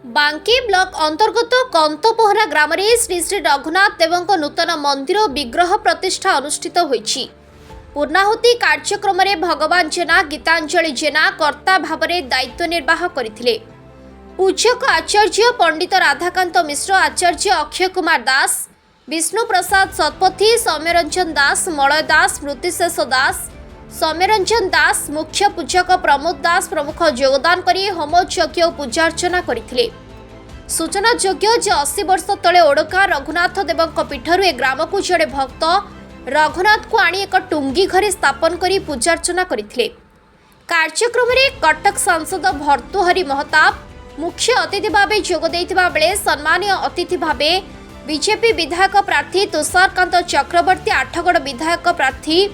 बांकी ब्लॉक अंतर्गत कंतपोहरा ग्राम श्री श्री रघुनाथ देवଙ୍କ नूतन मंदिर विग्रह प्रतिष्ठा अनुष्ठित होईछि। पूर्णाहुति कार्यक्रम में भगवान जेना गीतांजलि जेना कर्ता भाव में दायित्व निर्वाह करथिले। पूज्यक आचार्य पंडित राधाकांत मिश्र, आचार्य अक्षय कुमार दास, विष्णु प्रसाद सतपथी, सौम्यरंजन दास, मलय दास, स्मृतिशेष दास, सौम्यरंजन दास, मुख्य पूजक प्रमोद दास प्रमुख योगदान करी होम यज्ञ और पूजार्चना करथिले। सूचना योग्य जे 80 वर्ष तले ओडका रघुनाथ देवଙ୍କ पीठर ए ग्राम को जड़े भक्त रघुनाथ को आनी एक टुंगी घरे स्थापन करी पूजार्चना करथिले। कार्यक्रम में कटक सांसद भर्तृहरि महताब मुख्य अतिथि भावे जोग देइतिबा बेले सम्मानीय अतिथि भावे बीजेपी विधायक प्रार्थी तुषारकांत चक्रवर्ती, आठगड़ विधायक प्रार्थी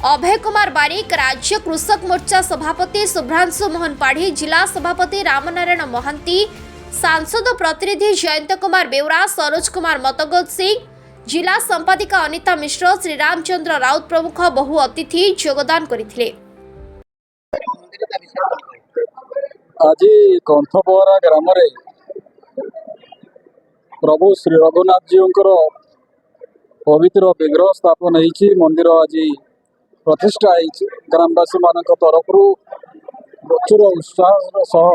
अभय कुमार बारिक, राज्य कृषक मोर्चा सभापति शुभ्रांशु मोहन पाढ़ी, जिला सभापति रामनारायण महांती, सांसद प्रतिनिधि जयंत कुमार बेउरा, सरोज कुमार मतगोद सिंह, जिला संपादिका अनिता मिश्र, श्री रामचंद्र राउत प्रमुख बहु अतिथि योगदान करथिले। आज कंथपोहरा ग्राम प्रभु श्री रघुनाथ जी पवित्र विग्रह स्थापन होती मंदिर आज प्रतिष्ठा होती। ग्रामवासी मान तरफ प्रचुर उत्साह सह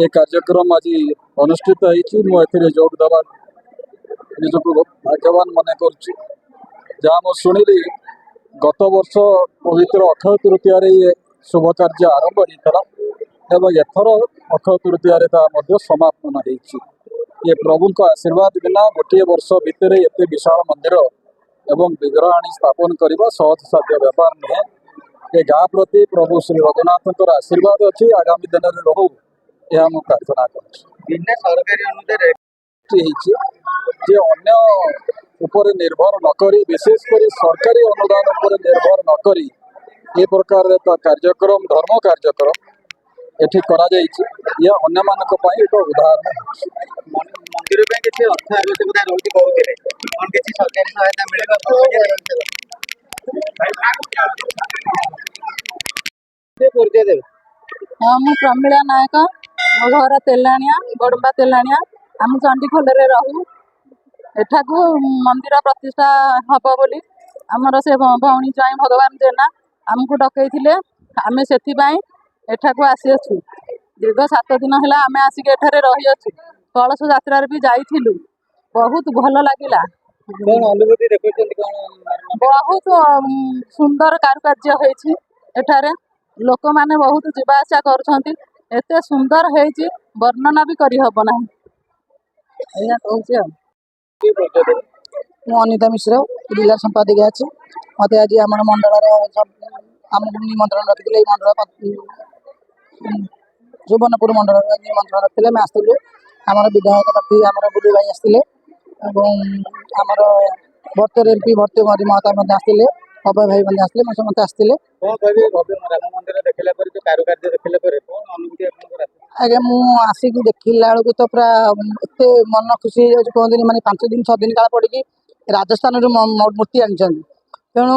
एक कार्यक्रम आज अनुष्ठित होती। मुझे जोगदेवा निजक भाग्यवान मन कर शुणिली गत वर्ष पवित्र अक्षय तृतीय शुभ कार्य आरंभ होता एवं एथर अक्षय तृतीय समापन होती। ये प्रभु आशीर्वाद बिना गोटे वर्ष भितर एत विशाल मंदिर एवं विग्रह आनी स्थापन करने सहज साध्य व्यापार नुहे। ये गाँ प्रति प्रभु श्री रघुनाथ आशीर्वाद अच्छी आगामी दिन में रहू यह मुझे प्रार्थना कर निर्भर नक विशेषकर सरकारी अनुदान पर निर्भर नक ये प्रकार कार्यक्रम धर्म कार्यक्रम एठी करा जायछि। यह अन्य मानक पई एक उदाहरण मंदिर पे किसी अर्थ आवश्यकता रही कहते कौन किसी सरकारी सहायता मिलेगा हाँ मु प्रमिला नायक, मो घर तेलाणिया बड़म्बा तेलाणिया। आम चंडीखोल रहू एठा को मंदिर प्रतिष्ठा हम बोली आमर से भौणी ज्वाई भगवान जेना आमको डकई आम से एठा को आसी अच्छु। दीर्घ 7 दिन है आम आसिक एठारे रही अच्छु। कलश यात्रा भी जाइलु, बहुत भल लगिला। अनुभूति देखते बहुत सुंदर कारुकार्य होइछि एठारे। लोक माने बहुत जीवा आसा करुछंती, एते सुंदर होइछि वर्णना भी करि हबो नाही। एया कहूछि मु अनिता मिश्र जिला संपादिका अच्छी। मत आज आम मंडल आमको निमंत्रण रखी मंडल सुवर्णपुर मंडल निमंत्रण रखते आम आसलु। आम विधायक प्रार्थी आम बुली भाई आसते आमर भर्तर एमपी भर्तृहरि महताब आसते, अभय भाई आसते, समस्त आसते। आगे मु आसिक देखला बेलू तो पूरा एत मन खुशी कहते माने 5 दिन 6 दिन काल पड़ी राजस्थान मूर्ति आनी तेणु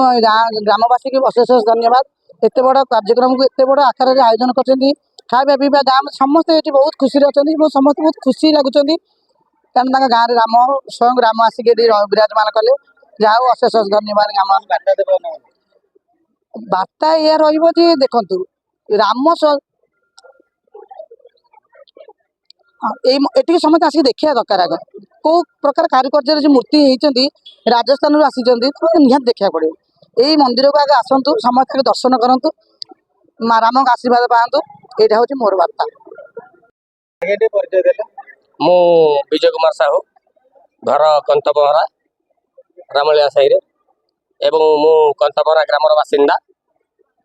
ग्रामवासी की अशेष धन्यवाद। एत बड़ कार्यक्रम को एत बड़ आकार आयोजन कर खावा पीवा गाँव समस्त ये बहुत खुशी अच्छा। समस्त बहुत खुशी लगुच कारण गाँव में राम स्वयं राम आसिक विराजमान कले जाओ अशेष धन्यवाद। गाँव बार्ता या रही देखु राम ये समस्त आसिक देखा दरकार आग कौ प्रकार कारुकार्य जो मूर्ति होती राजस्थान आसी निहत देखा पड़ो। यही मंदिर को आगे आसतु समस्त दर्शन करूँ माँ राम आशीर्वाद पातु। यहाँ हूँ मोर बार्ता। मु विजय कुमार साहू, घर कंतपोहरा रामलिया साही एवं मु कंतपोहरा ग्रामर बासिंदा।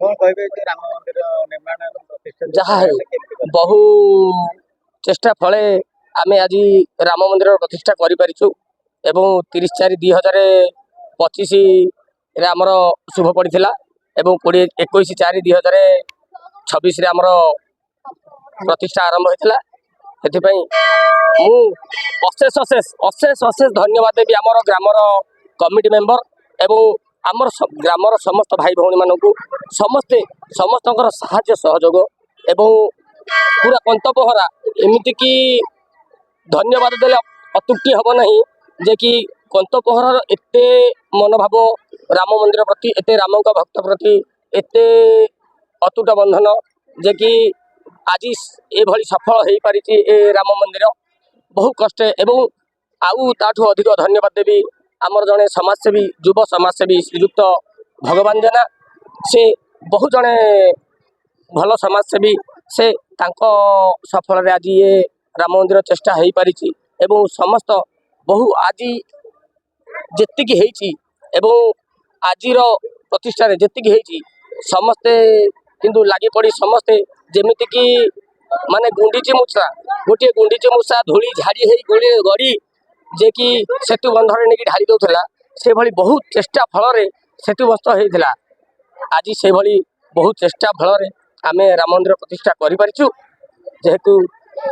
राम मंदिर निर्माण जहाँ बहु चेष्टा फले आम आज राम मंदिर प्रतिष्ठा करूँ एवं 30/4/2025 आमर शुभ पड़ा एवं 21/4/2026 आमर प्रतिष्ठा आरंभ होता। अशेष अशेष अशेष अशेष धन्यवाद देवी आमर ग्रामर कमिटी मेंबर एवं आमर ग्रामर समस्त भाई भौणी मानू समस्ते समस्त साहाय्य सहयोग एवं पूरा कंतपहरा एमती कि धन्यवाद देले अत्युक्ति हम नहीं जे कि कंतपहरार एते मनोभाव राम मंदिर प्रति एते राम भक्त प्रति एते अतुट बंधन जे कि आज एभली सफल हो पारी ए राम मंदिर बहु कष्ट एवं आउ ताठू अधिक धन्यवाद देवी आमर जड़े समाजसेवी युव समाजसेवी श्रीयुक्त भगवान जेना से बहु जड़े भल समाजसेवी से तांको सफल रे आज ये राम मंदिर चेष्टा हो पारी एवं समस्त बहु आज जेतिकी हेची एवं आजिर प्रतिष्ठा रे जेतिकी हेची समस्ते किंतु लागी पड़ी समस्ते जेमिति कि माने गुंडीची मूषा गोटे गुंडीची मूषा धूली झाड़ी हेई गोली गड़ी जे कि सेतु बंधरे नेकी ढाली दउथला से भली बहुत चेष्टा फल रे सेतु बस्त हेइथला आज से भली बहुत चेष्टा फल रे आमे राम मंदिर प्रतिष्ठा करि परिछु जेहेतु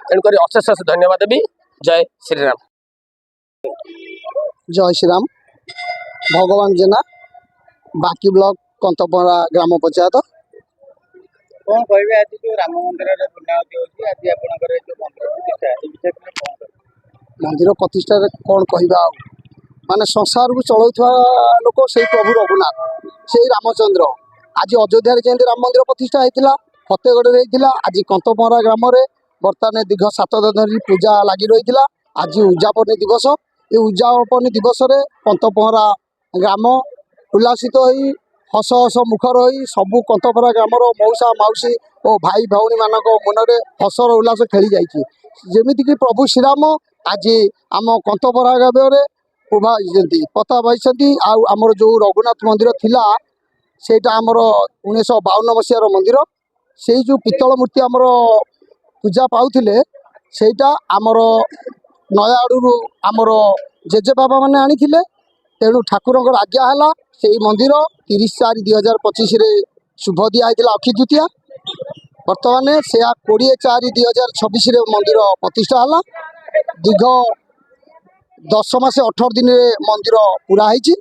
तेणुकर अशेष धन्यवाद देवी। जय श्री राम। जय श्री राम। भगवान जेना बाकी ब्लॉक कंतपहरा ग्राम पंचायत। कौन कहबे आज जो राम मंदिर रे पुण्यावती होची आज आपनकर जो मंदिर प्रतिष्ठा ए विषय में कौन कहबे? मंदिर प्रतिष्ठा कौन कहबा माने संसार को चलाउथवा लोक से प्रभु रघुनाथ से रामचंद्र आज अयोध्या रे जेंति राम मंदिर प्रतिष्ठा हेतिला फतेगढ़ रे हेतिला आज कंतपहरा ग्राम रे बर्तमान दीर्घ 7 दिन धरी पूजा लगी रही। आज उद्यापन दिवस ये उद्यापन दिवस रे कंतपहरा ग्राम उल्लासित होई हस हस मुखर होई सबू कंतपहरा ग्रामर मौसा माउसी और भाई भौणी मानक मनरे हसर उल्लास खेली जाइए जेमिति कि प्रभु श्रीराम आज आम कंतपहरा ग्राम उभा पता पाई आमर जो रघुनाथ मंदिर थिला सेटा आमर 1952 मसीहार मंदिर से जो पितल मूर्ति आमर पूजा पाउथिले सेटा आमर नयागढ़ आमर जेजे बाबा मैंने आनी तेणु ठाकुर आज्ञा है से मंदिर 30/4/2025 शुभ दिया अक्षय तृतीया बर्तमान से 20/4/2026 मंदिर प्रतिष्ठा है दीर्घ 10 मास 18 दिन मंदिर पूरा है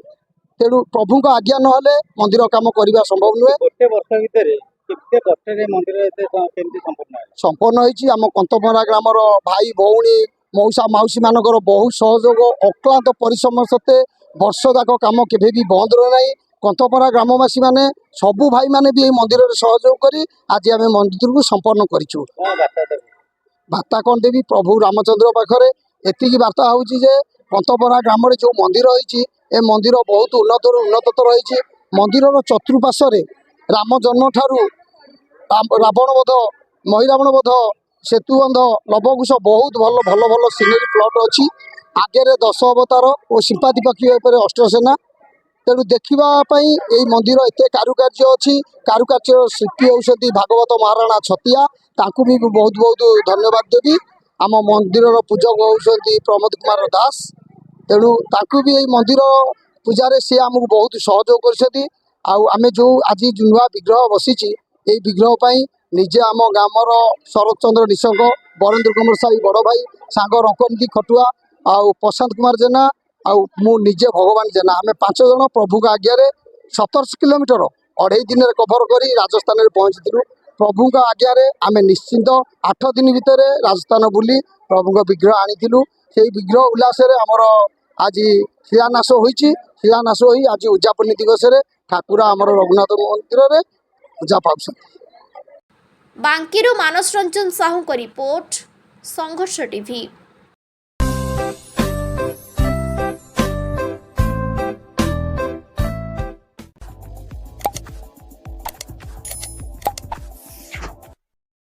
तेणु प्रभु आज्ञा ना मंदिर काम करने संभव नुहे। गोटे वर्ष भितर केते कष्ट रे मंदिर एते केमती संपूर्ण है संपन्न होइछि आम कंतपहरा ग्रामर भाई भौणी मौसा माउसी मानकर बहु सहयोग अक्लांत परिश्रम सत्ते वर्ष जाक काम केबे भी बंद रहे नहीं। कंतपहरा ग्रामवासी माने सबू भाई माने भी मंदिर रे सहयोग करी आज आम मंदिर को संपन्न करिछु। कौन बार्ता देबे? बार्ता कौन देवी प्रभु रामचंद्र पाखरे एतिकी बार्ता होउछि जे कंतपहरा ग्राम रे जो मंदिर होइछि ए मंदिर बहुत उन्नततर होइछि। मंदिर चतुर्पार्श्व राम जन्म ठारू रावण वध महिरावण वध सेतुबंध लवकुश बहुत भल भल भल सिनेरी प्लट अच्छी आगे 10 अवतार और सिंपाति पक्षी अष्टसेना तेणु देखापी यही मंदिर एत कारुकार्य अच्छी कारुकार्य शिल्पी होती भागवत महाराणा छतिया तांकु भी बहुत बहुत धन्यवाद देवी। आम मंदिर पूजक होती प्रमोद कुमार दास तेणु तांकु भी यही मंदिर पूजारे सी आमको बहुत सहयोग कर जो आज नुआ विग्रह बसी यही विग्रह निजे आम ग्रामर शरद चंद्र निशंक बरेन्द्र कुमार साई बड़ भाई सांग रंकनीति खटुआ आउ प्रशांत कुमार जेना आउ मु निजे भगवान जेना आम 5 जन प्रभु आज्ञा 1700 किलोमीटर 2.5 दिन कभर कर राजस्थान में पहुँची प्रभु आज्ञा आम निश्चिंत 8 दिन भितर राजस्थान बुली प्रभु विग्रह आनी से विग्रह उल्लास आमर आज शिलान्यास शिलान्यास हो आज उद्यापन दिवस ठाकुर आमर रघुनाथ मंदिर में पूजा पाउछ। बांकीरू मानस रंजन साहू को रिपोर्ट संघर्ष टीवी।